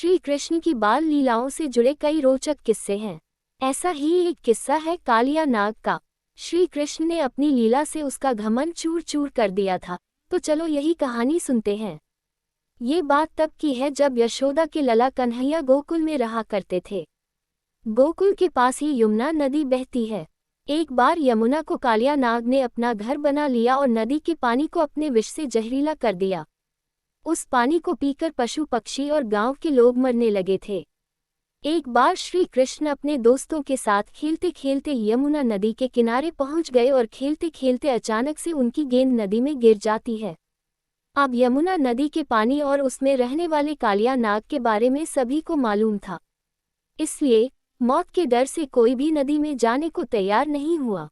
श्री कृष्ण की बाल लीलाओं से जुड़े कई रोचक किस्से हैं। ऐसा ही एक किस्सा है कालिया नाग का। श्री कृष्ण ने अपनी लीला से उसका घमंड चूर चूर कर दिया था। तो चलो यही कहानी सुनते हैं। ये बात तब की है जब यशोदा के लला कन्हैया गोकुल में रहा करते थे। गोकुल के पास ही यमुना नदी बहती है। एक बार यमुना को कालिया नाग ने अपना घर बना लिया और नदी के पानी को अपने विष से जहरीला कर दिया। उस पानी को पीकर पशु पक्षी और गांव के लोग मरने लगे थे। एक बार श्री कृष्ण अपने दोस्तों के साथ खेलते खेलते यमुना नदी के किनारे पहुंच गए और खेलते खेलते अचानक से उनकी गेंद नदी में गिर जाती है। अब यमुना नदी के पानी और उसमें रहने वाले कालिया नाग के बारे में सभी को मालूम था, इसलिए मौत के डर से कोई भी नदी में जाने को तैयार नहीं हुआ।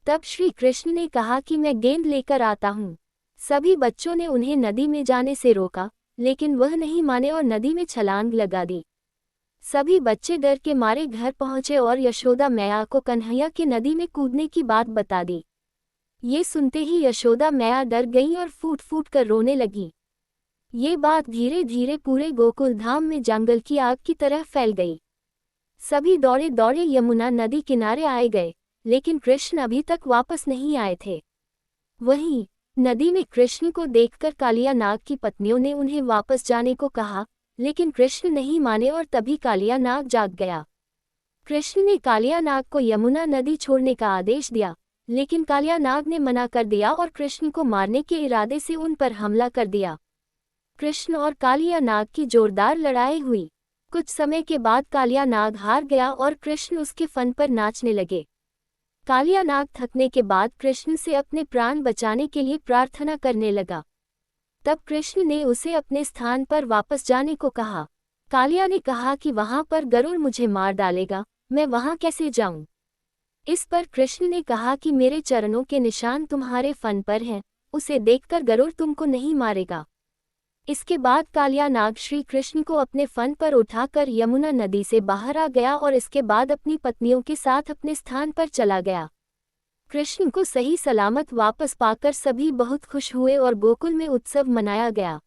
तब श्री कृष्ण ने कहा कि मैं गेंद लेकर आता हूँ। सभी बच्चों ने उन्हें नदी में जाने से रोका, लेकिन वह नहीं माने और नदी में छलांग लगा दी। सभी बच्चे डर के मारे घर पहुंचे और यशोदा मैया को कन्हैया के नदी में कूदने की बात बता दी। ये सुनते ही यशोदा मैया डर गईं और फूट फूट कर रोने लगी। ये बात धीरे धीरे पूरे गोकुल धाम में जंगल की आग की तरह फैल गई। सभी दौड़े दौड़े यमुना नदी किनारे आए गए, लेकिन कृष्ण अभी तक वापस नहीं आए थे। वहीं नदी में कृष्ण को देखकर कालिया नाग की पत्नियों ने उन्हें वापस जाने को कहा, लेकिन कृष्ण नहीं माने और तभी कालिया नाग जाग गया। कृष्ण ने कालिया नाग को यमुना नदी छोड़ने का आदेश दिया, लेकिन कालिया नाग ने मना कर दिया और कृष्ण को मारने के इरादे से उन पर हमला कर दिया। कृष्ण और कालिया नाग की जोरदार लड़ाई हुई। कुछ समय के बाद कालिया नाग हार गया और कृष्ण उसके फन पर नाचने लगे। कालिया नाग थकने के बाद कृष्ण से अपने प्राण बचाने के लिए प्रार्थना करने लगा। तब कृष्ण ने उसे अपने स्थान पर वापस जाने को कहा। कालिया ने कहा कि वहां पर गरुड़ मुझे मार डालेगा, मैं वहां कैसे जाऊं? इस पर कृष्ण ने कहा कि मेरे चरणों के निशान तुम्हारे फन पर हैं, उसे देखकर गरुड़ तुमको नहीं मारेगा। इसके बाद कालिया नाग श्री कृष्ण को अपने फन पर उठाकर यमुना नदी से बाहर आ गया और इसके बाद अपनी पत्नियों के साथ अपने स्थान पर चला गया। कृष्ण को सही सलामत वापस पाकर सभी बहुत खुश हुए और गोकुल में उत्सव मनाया गया।